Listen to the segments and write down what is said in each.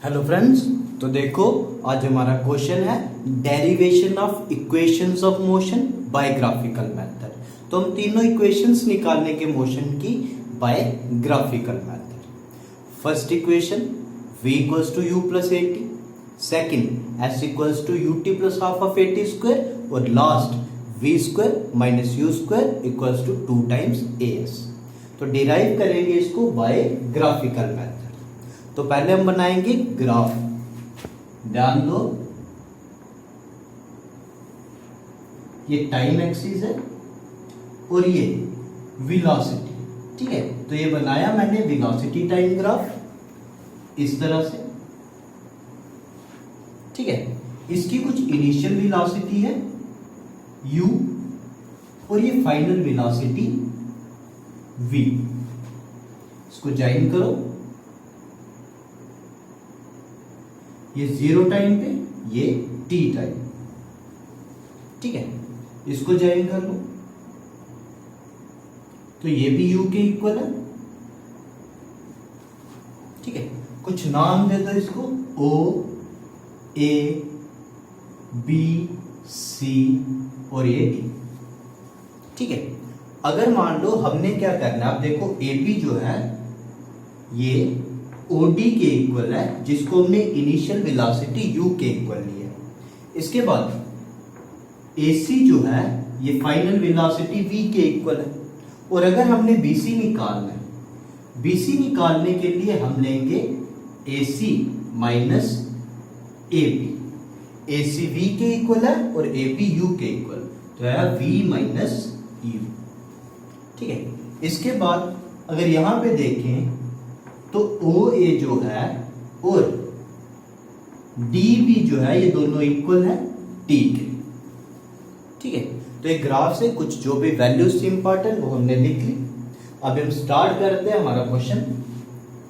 Hello friends, तो देखो आज हमारा क्वेश्चन है derivation of equations of motion by graphical method. तो हम तीनों इक्वेशंस निकालने के मोशन की by graphical method. First equation v equals to u plus a t, second s equals to u t plus half of a t square, और last v square minus u square equals to 2 times a s. तो derive करेंगे इसको bye graphical method. तो पहले हम बनाएंगे graph. ध्यान दो, ये टाइम एक्सिस है और ये वेलोसिटी, ठीक है। तो ये बनाया मैंने वेलोसिटी टाइम ग्राफ इस तरह से, ठीक है। इसकी कुछ इनिशियल वेलोसिटी है u और ये फाइनल वेलोसिटी v। इसको ज्वाइन करो, ये 0 टाइम पे, ये t टाइम, ठीक है। इसको ज्वाइन कर लो तो ये भी u के इक्वल है, ठीक है। कुछ नाम दे दो इसको, o a b c और ये d, ठीक है। अगर मान लो हमने क्या करना है, आप देखो AP जो है ये OD के इक्वल है, जिसको हमने इनिशियल वेलोसिटी U के इक्वल लिया। इसके बाद AC जो है ये फाइनल वेलोसिटी V के इक्वल है। और अगर हमने BC निकालना है, BC निकालने के लिए हम लेंगे AC minus AP। AC V के इक्वल है और AP U के इक्वल, तो है V माइनस U, ठीक है। इसके बाद अगर यहां पे देखें तो OA जो है और DB जो है ये दोनों इक्वल है T के, ठीक है। तो एक ग्राफ से कुछ जो भी वैल्यूज थी इंपॉर्टेंट वो हमने लिख ली। अब हम स्टार्ट करते हैं हमारा क्वेश्चन।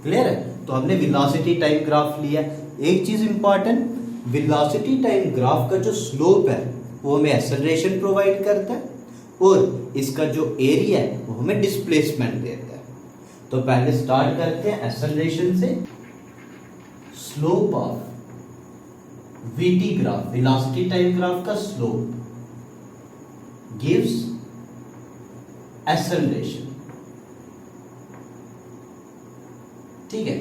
क्लियर है? तो हमने वेलोसिटी टाइम ग्राफ लिया। एक चीज इंपॉर्टेंट, वेलोसिटी टाइम ग्राफ का जो स्लोप है वो हमें एक्सेलरेशन प्रोवाइड करता है और इसका जो एरिया है वो हमें डिस्प्लेसमेंट देता है। तो पहले स्टार्ट करते हैं एक्सेलरेशन से। Slope of VT graph, velocity time graph का स्लोप गिव्स एक्सेलरेशन, ठीक है।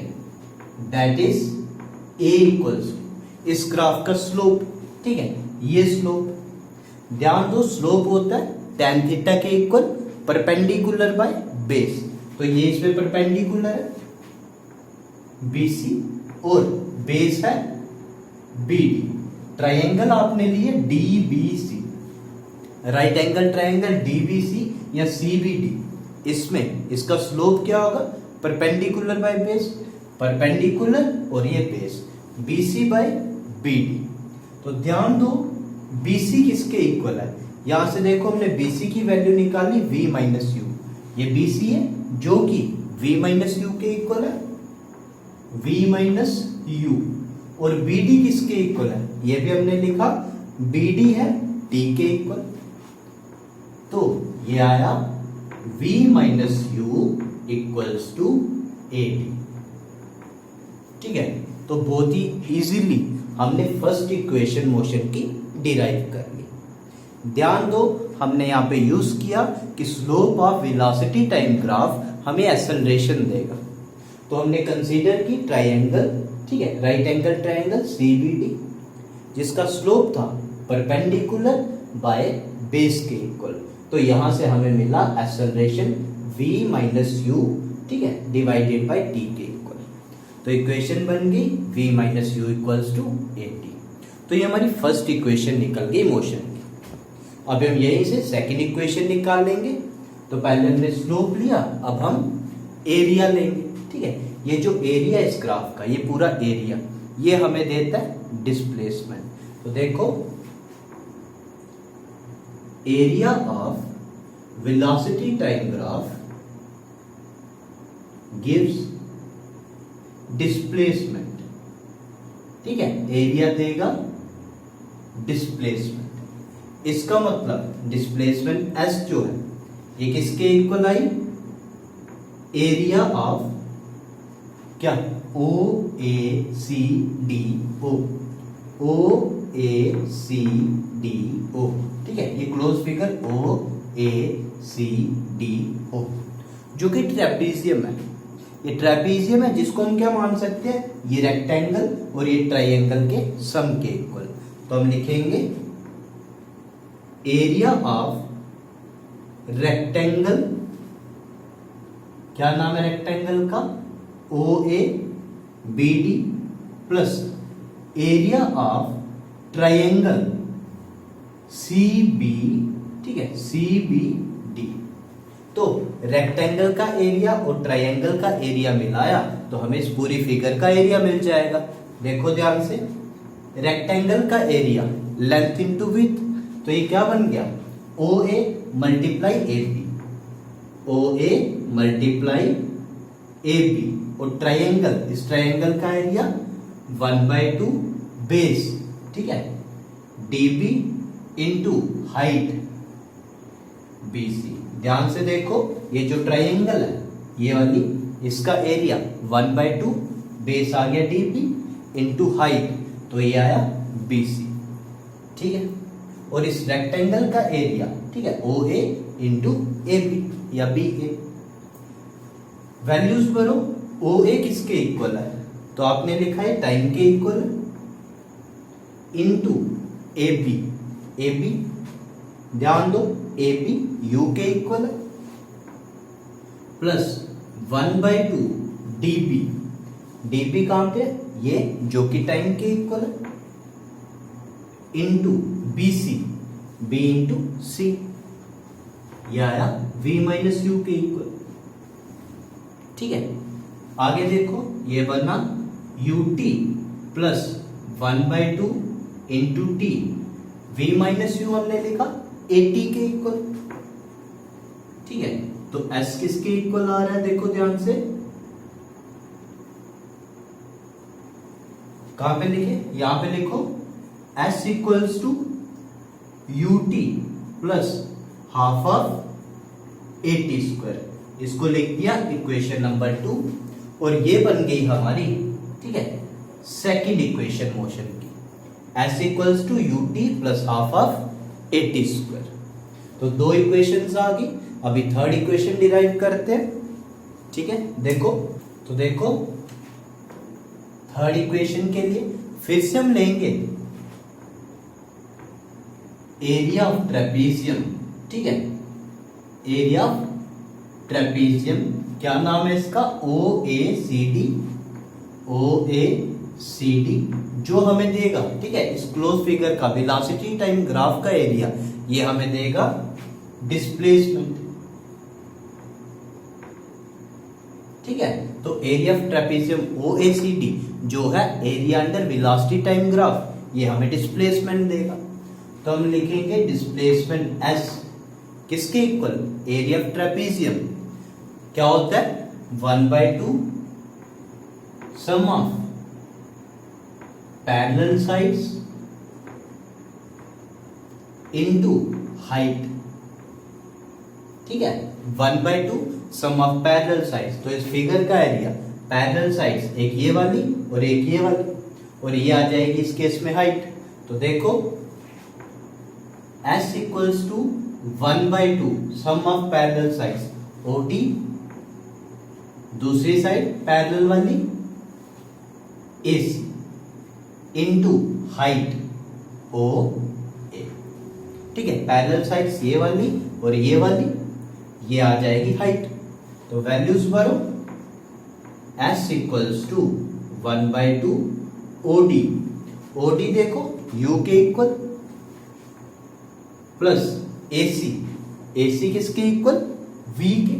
दैट इज a इक्वल्स इस ग्राफ का स्लोप, ठीक है। ये स्लोप, ध्यान दो, स्लोप होता है tan थीटा के इक्वल परपेंडिकुलर बाय बेस। तो ये इस पे परपेंडिकुलर है BC और बेस है BD। ट्राइंगल आपने लिए DBC, right angle triangle DBC या CBD। इसमें इसका स्लोप क्या होगा, परपेंडिकुलर बाय बेस, परपेंडिकुलर और ये बेस BC बाय BD। तो ध्यान दो, BC किसके इक्वल है, यहां से देखो हमने BC की वैल्यू निकाली V माइनस यू। ये BC है जो कि V माइनस यू के इक्वल है, V माइनस यू। और BD किसके इक्वल है, ये भी हमने लिखा BD है T के इक्वल। तो ये आया V minus u equals to AD, ठीक है। तो बहुत ही इजीली हमने फर्स्ट इक्वेशन मोशन की डिराइव कर ली। ध्यान दो, हमने यहां पे यूज किया कि slope of velocity time graph हमें एक्सेलरेशन देगा। तो हमने कंसीडर की ट्राइंगल, ठीक है, राइट एंगल ट्राइंगल CBD, जिसका स्लोप था परपेंडिकुलर बाय बेस के इक्वल। तो यहां से हमें मिला एक्सेलरेशन V माइनस यू, ठीक है, डिवाइडेड बाय T के इक्वल। तो इक्वेशन बन गई V minus u equals to AT। तो ये हमारी फर्स्ट इक्वेशन निकल गई मोशन की। अब हम यहीं से सेकंड इक्वेशन निकाल लेंगे। तो पहले हमने स्लोप लिया, अब हम एरिया लेंगे, ठीक है। ये जो एरिया इस ग्राफ का, ये पूरा एरिया, ये हमें देता है डिस्प्लेसमेंट। तो देखो, area of velocity time graph gives displacement, ठीक है। एरिया देगा डिस्प्लेसमेंट, इसका मतलब डिस्प्लेसमेंट S जो है ये किसके इक्वल आई, एरिया ऑफ क्या ओ A C D O, O A C D O, ठीक है। ये close figure O A C D O जो कि ट्रेपीजियम है। ये ट्रेपीजियम है जिसको हम क्या मान सकते हैं, ये रेक्टेंगल और ये ट्राइंगल के सम के इक्वल। तो हम लिखेंगे एरिया ऑफ रेक्टेंगल, क्या नाम है रेक्टेंगल का, O A B D, plus area of triangle C B, ठीक है, सी बी डी। तो रेक्टेंगल का एरिया और ट्राइंगल का एरिया मिलाया तो हमें इस पूरी फिगर का एरिया मिल जाएगा। देखो ध्यान से, रेक्टेंगल का एरिया लेंथ इंटू विड्थ, तो ये क्या बन गया, O A multiply A B, O A multiply A B. और ट्राइंगल, इस ट्राइंगल का एरिया 1/2 बेस, ठीक है, D B into height B C. ध्यान से देखो, ये जो ट्राइंगल है ये वाली, इसका एरिया 1/2 बेस आ गया डी बी इंटू हाइट, तो ये आया बी सी, ठीक है। और इस रेक्टेंगल का एरिया, ठीक है, ओ ए इंटू ए बी या बी ए। वैल्यूज भरो, ओ ए किसके इक्वल है, तो आपने लिखा है टाइम के equal into A B, A B ध्यान दो, ए बी यू के इक्वल है, plus 1/2 D B, D B कहां पे, ये जो कि टाइम के इक्वल है, into B C, B into C, ये आया v माइनस यू के इक्वल, ठीक है। आगे देखो, ये बना u t plus 1/2 into t, v minus u हमने लिखा ए टी के इक्वल, ठीक है। तो s किसके इक्वल आ रहा है, देखो ध्यान से, कहां पे लिखे, यहां पे लिखो s equals to u t plus half of a t square, इसको लिख दिया इक्वेशन नंबर 2, और ये बन गई हमारी, ठीक है, सेकंड इक्वेशन मोशन की, s equals to u t plus half of a t square. तो दो इक्वेशंस आ गई, अभी थर्ड इक्वेशन डिराइव करते हैं, ठीक है। देखो, तो देखो थर्ड इक्वेशन के लिए फिर से हम लेंगे एरिया ऑफ ट्रेपीजियम, ठीक है, एरिया ऑफ ट्रेपीजियम, क्या नाम है इसका, ओ A C D, O A C D, जो हमें देगा, ठीक है, इस क्लोज फिगर का वेलोसिटी टाइम ग्राफ का एरिया, ये हमें देगा डिस्प्लेसमेंट, ठीक है। तो area of trapezium O A C D जो है area under velocity time graph, ये हमें डिस्प्लेसमेंट देगा। तो हम लिखेंगे डिस्प्लेसमेंट एस किसके इक्वल, एरिया ऑफ ट्रेपीजियम क्या होता है, 1/2 sum of parallel sides into height, ठीक है, 1/2 सम ऑफ पैरेलल साइड्स। तो इस फिगर का एरिया पैरेलल साइड्स, एक ये वाली और एक ये वाली, और ये आ जाएगी इस केस में हाइट। तो देखो S equals to 1/2 sum of parallel sides OT, दूसरी साइड पैरेलल वाली AC इनटू हाइट OA, ठीक है। पैरेलल साइड्स ये वाली और ये वाली, ये आ जाएगी हाइट। तो वैल्यूज भरो, S equals to 1/2 OD, OD देखो U के इक्वल, प्लस AC, AC किसके इक्वल, V के,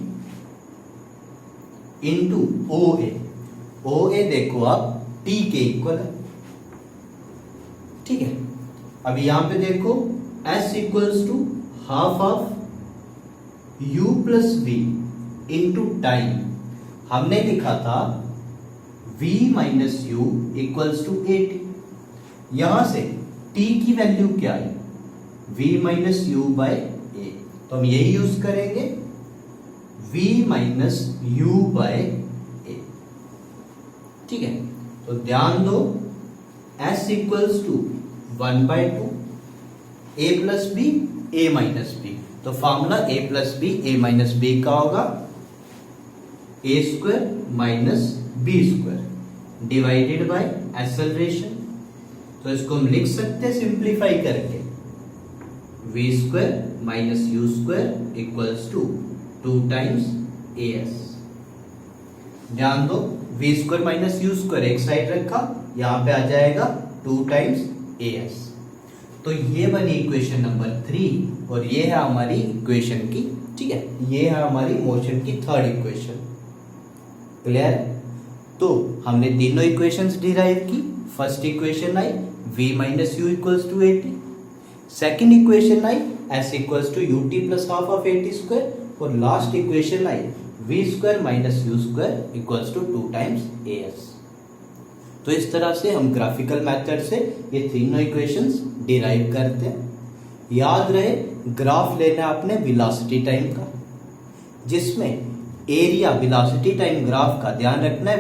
इंटू OA, OA देखो आप T के इक्वल है, ठीक है। अब यहां पे देखो S equals to half of U plus V into time, हमने लिखा था V minus u equals to AT, यहां से T की वैल्यू क्या है, V minus u by a, तो हम यही यूज करेंगे, V minus u by a, ठीक ठीक है, तो ध्यान दो s equals to 1/2 a plus b a minus b, तो formula a plus b a minus b का होगा a square minus b square divided by acceleration. तो इसको हम लिख सकते हैं सिंप्लीफाई करके v square minus u square equals to 2 times as। ध्यान दो v square minus u square एक साइड रखा, यहां पे आ जाएगा 2 टाइम्स as। तो ये बनी इक्वेशन नंबर 3 और ये है हमारी इक्वेशन की, ठीक है, ये है हमारी मोशन की थर्ड इक्वेशन। क्लियर? तो हमने तीनों इक्वेशंस डिराइव की। फर्स्ट इक्वेशन आई v minus u equals to 80, second equation आई s equals to ut plus half of 80 square, और लास्ट इक्वेशन आई v square minus u square equals to 2 times as। तो इस तरह से हम ग्राफिकल मेथड से ये तीनों इक्वेशंस डिराइव करते हैं। याद रहे ग्राफ लेना आपने वेलोसिटी टाइम का, जिसमें एरिया वेलोसिटी टाइम ग्राफ का ध्यान रखना है।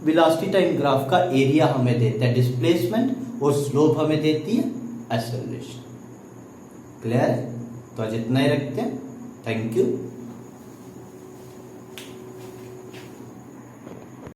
वेलोसिटी टाइम ग्राफ का एरिया हमें देता है डिस्प्लेसमेंट और स्लोप हमें देती है एक्सेलरेशन। क्लियर है? तो आज इतना ही रखते हैं। Thank you.